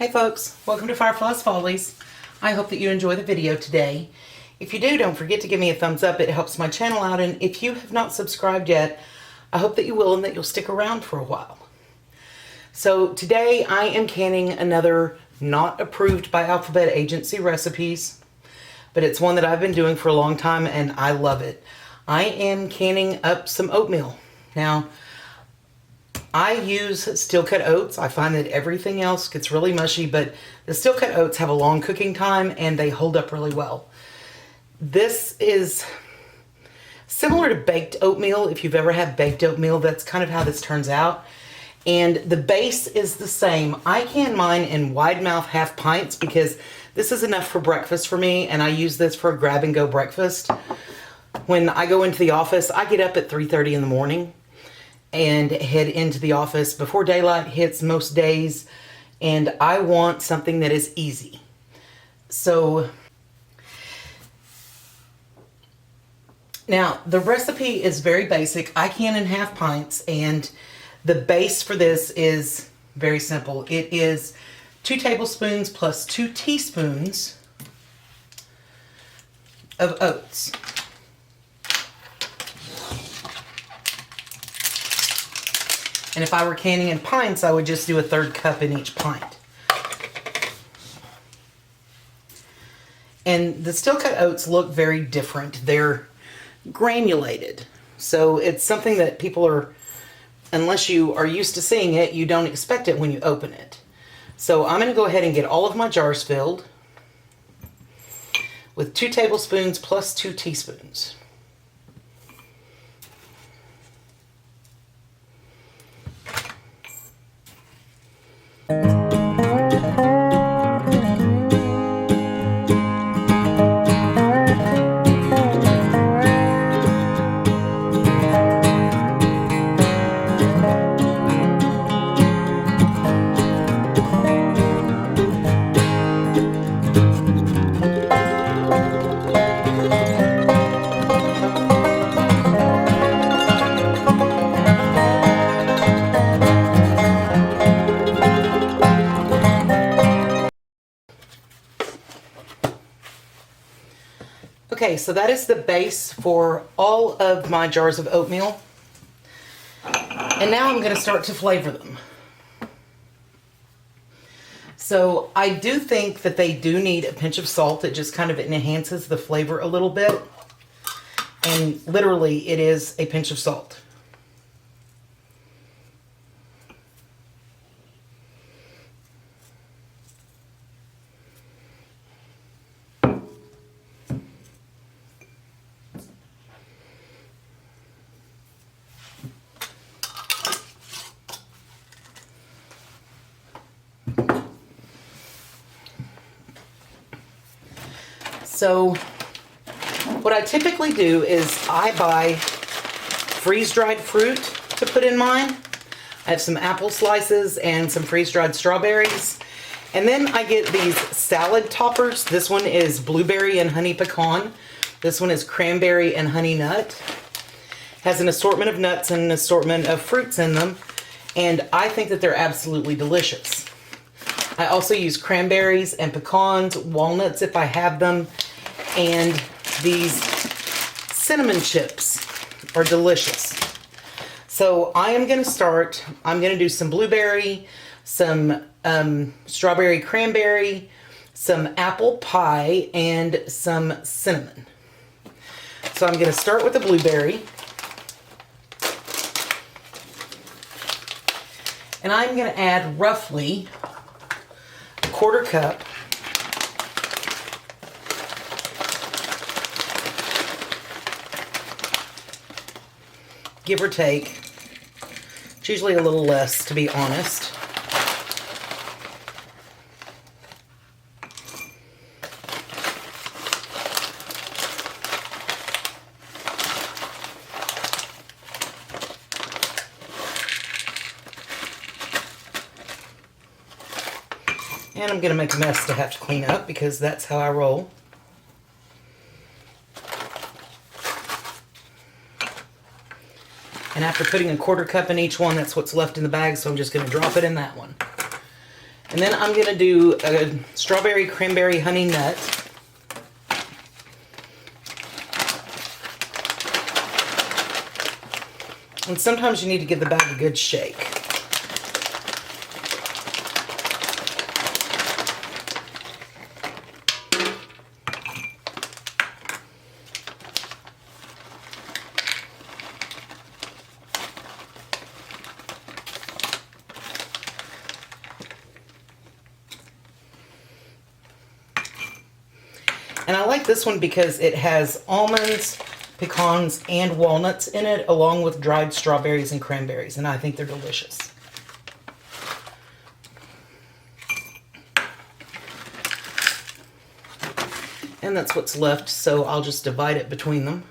Hey folks, welcome to Fyreflye's Follies. I hope that you enjoy the video today. If you do, don't forget to give me a thumbs up. It helps my channel out, and if you have not subscribed yet, I hope that you will and that you'll stick around for a while. So today I am canning another not approved by Alphabet Agency recipes, but it's one that I've been doing for a long time and I love it. I am canning up some oatmeal. Now, I use Steel Cut Oats. I find that everything else gets really mushy, but the Steel Cut Oats have a long cooking time and they hold up really well. This is similar to baked oatmeal. If you've ever had baked oatmeal, that's kind of how this turns out. And the base is the same. I can mine in wide mouth half pints because this is enough for breakfast for me, and I use this for a grab and go breakfast. When I go into the office, I get up at 3:30 in the morning and head into the office before daylight hits most days, and I want something that is easy. So now the recipe is very basic. I can in half pints, and the base for this is very simple. It is 2 tablespoons plus 2 teaspoons of oats. And if I were canning in pints, I would just do a 1/3 cup in each pint. And the Steel Cut Oats look very different. They're granulated. So it's something that people are, unless you are used to seeing it, you don't expect it when you open it. So I'm going to go ahead and get all of my jars filled with 2 tablespoons plus 2 teaspoons. Okay, so that is the base for all of my jars of oatmeal. And now I'm going to start to flavor them. So I do think that they do need a pinch of salt. It just kind of enhances the flavor a little bit. And literally it is a pinch of salt. So what I typically do is I buy freeze-dried fruit to put in mine. I have some apple slices and some freeze-dried strawberries. And then I get these salad toppers. This one is blueberry and honey pecan. This one is cranberry and honey nut. Has an assortment of nuts and an assortment of fruits in them. And I think that they're absolutely delicious. I also use cranberries and pecans, walnuts if I have them. And these cinnamon chips are delicious. So I am going to start, I'm going to do some blueberry, some strawberry cranberry, some apple pie, and some cinnamon. So I'm going to start with the blueberry. And I'm going to add roughly a 1/4 cup give or take. It's usually a little less, to be honest. And I'm going to make a mess to have to clean up because that's how I roll. And after putting a 1/4 cup in each one, that's what's left in the bag, so I'm just going to drop it in that one. And then I'm going to do a strawberry cranberry honey nut. And sometimes you need to give the bag a good shake. And I like this one because it has almonds, pecans, and walnuts in it, along with dried strawberries and cranberries, and I think they're delicious. And that's what's left, so I'll just divide it between them.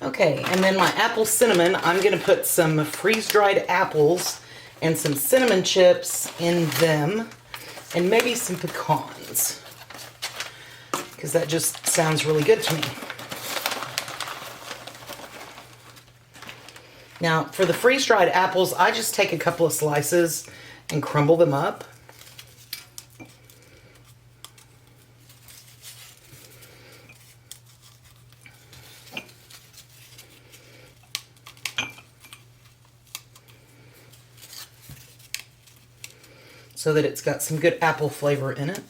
Okay, and then my apple cinnamon, I'm going to put some freeze-dried apples and some cinnamon chips in them, and maybe some pecans, because that just sounds really good to me. Now, for the freeze-dried apples, I just take a couple of slices and crumble them up. So that it's got some good apple flavor in it.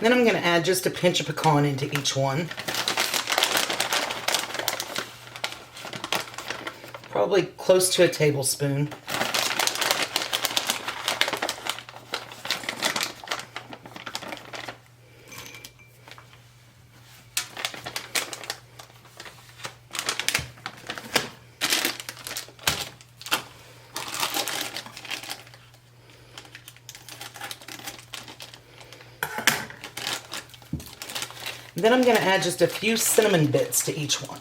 Then I'm going to add just a pinch of pecan into each one. Probably close to a tablespoon. Then I'm going to add just a few cinnamon bits to each one.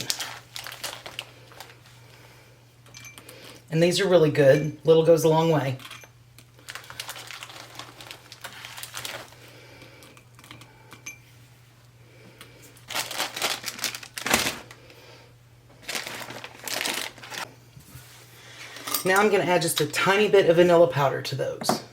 And these are really good. Little goes a long way. Now I'm going to add just a tiny bit of vanilla powder to those.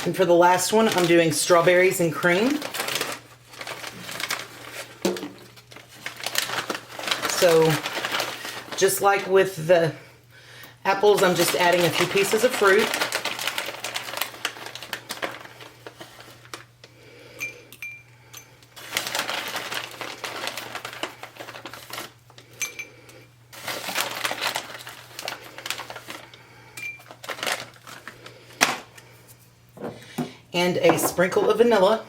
And for the last one, I'm doing strawberries and cream. So, just like with the apples, I'm just adding a few pieces of fruit. And a sprinkle of vanilla.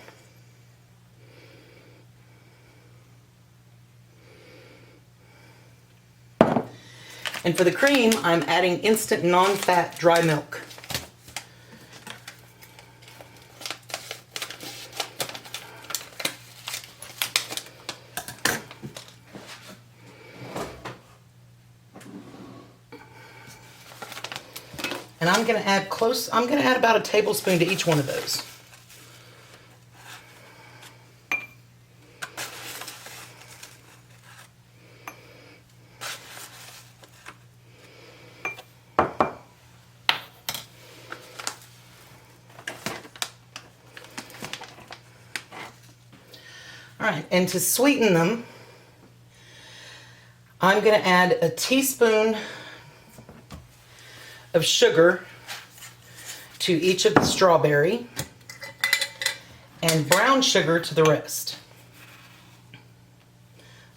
And for the cream, I'm adding instant non-fat dry milk. And I'm going to add about a tablespoon to each one of those. All right, and to sweeten them, I'm going to add a teaspoon of sugar to each of the strawberry and brown sugar to the rest.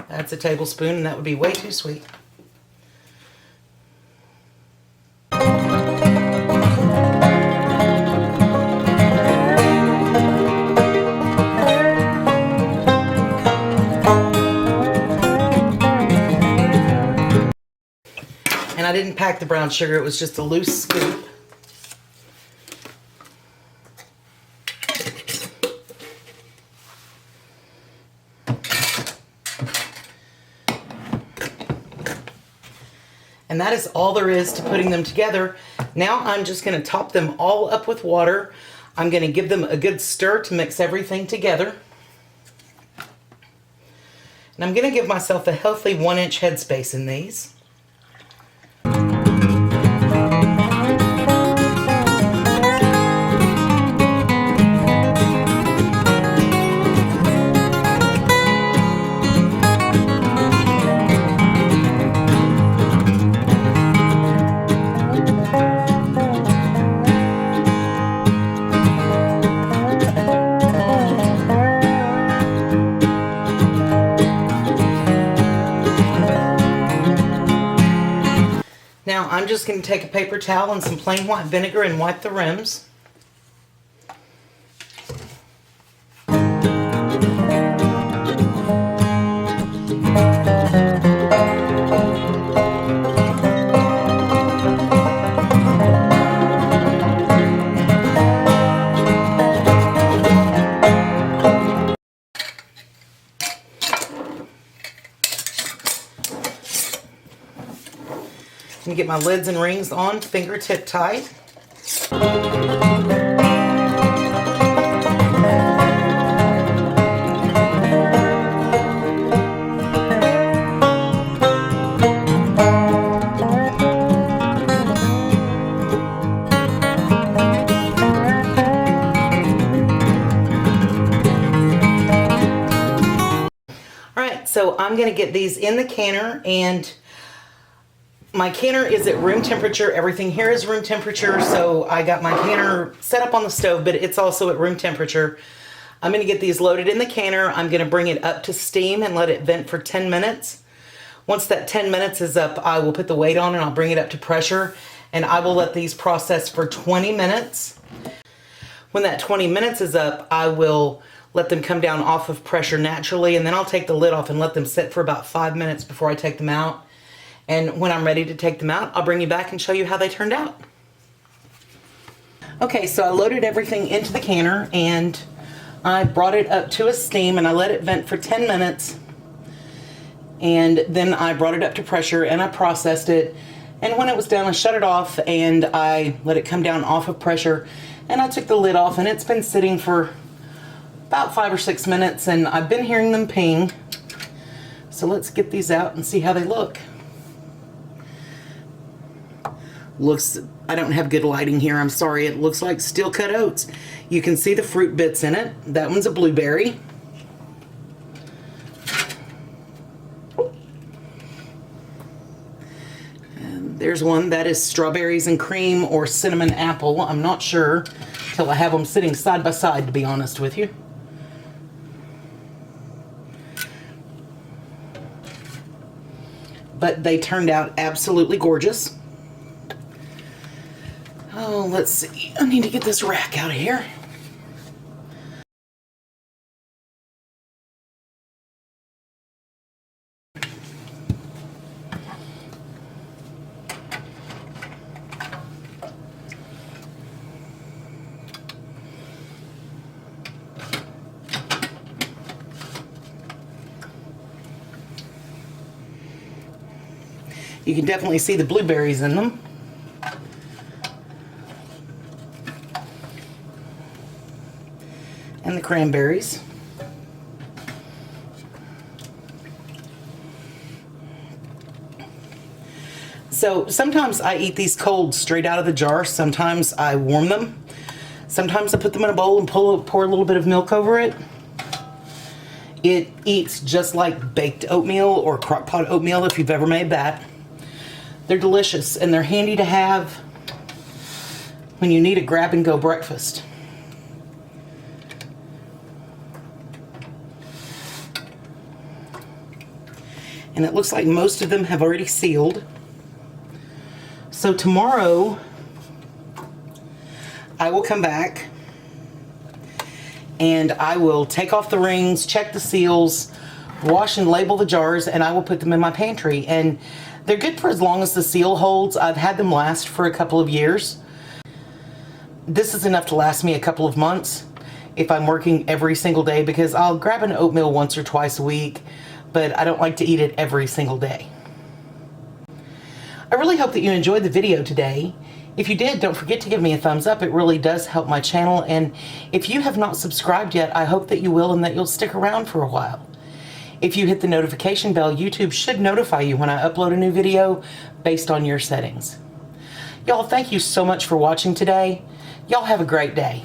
That's a tablespoon, and that would be way too sweet. I didn't pack the brown sugar, it was just a loose scoop. And that is all there is to putting them together. Now I'm just going to top them all up with water. I'm going to give them a good stir to mix everything together. And I'm going to give myself a healthy 1-inch headspace in these. Now I'm just going to take a paper towel and some plain white vinegar and wipe the rims. And get my lids and rings on fingertip tight. Alright, so I'm going to get these in the canner, and my canner is at room temperature. Everything here is room temperature, so I got my canner set up on the stove, but it's also at room temperature. I'm going to get these loaded in the canner. I'm going to bring it up to steam and let it vent for 10 minutes. Once that 10 minutes is up, I will put the weight on and I'll bring it up to pressure, and I will let these process for 20 minutes. When that 20 minutes is up, I will let them come down off of pressure naturally, and then I'll take the lid off and let them sit for about 5 minutes before I take them out. And when I'm ready to take them out, I'll bring you back and show you how they turned out. Okay, so I loaded everything into the canner and I brought it up to a steam and I let it vent for 10 minutes. And then I brought it up to pressure and I processed it. And when it was done, I shut it off and I let it come down off of pressure. And I took the lid off, and it's been sitting for about 5 or 6 minutes, and I've been hearing them ping. So let's get these out and see how they look. Looks, I don't have good lighting here, I'm sorry. It looks like Steel Cut Oats. You can see the fruit bits in it. That one's a blueberry. And there's one that is strawberries and cream or cinnamon apple. I'm not sure till I have them sitting side by side, to be honest with you. But they turned out absolutely gorgeous. Oh, let's see. I need to get this rack out of here. You can definitely see the blueberries in them. And the cranberries. So sometimes I eat these cold straight out of the jar. Sometimes I warm them. Sometimes I put them in a bowl and pour a little bit of milk over it. It eats just like baked oatmeal or crock pot oatmeal, if you've ever made that. They're delicious and they're handy to have when you need a grab and go breakfast. And it looks like most of them have already sealed. So tomorrow I will come back and I will take off the rings, check the seals, wash and label the jars, and I will put them in my pantry. And They're good for as long as the seal holds. I've had them last for a couple of years. This is enough to last me a couple of months if I'm working every single day, because I'll grab an oatmeal once or twice a week, but I don't like to eat it every single day. I really hope that you enjoyed the video today. If you did, don't forget to give me a thumbs up. It really does help my channel. And if you have not subscribed yet, I hope that you will and that you'll stick around for a while. If you hit the notification bell, YouTube should notify you when I upload a new video based on your settings. Y'all, thank you so much for watching today. Y'all have a great day.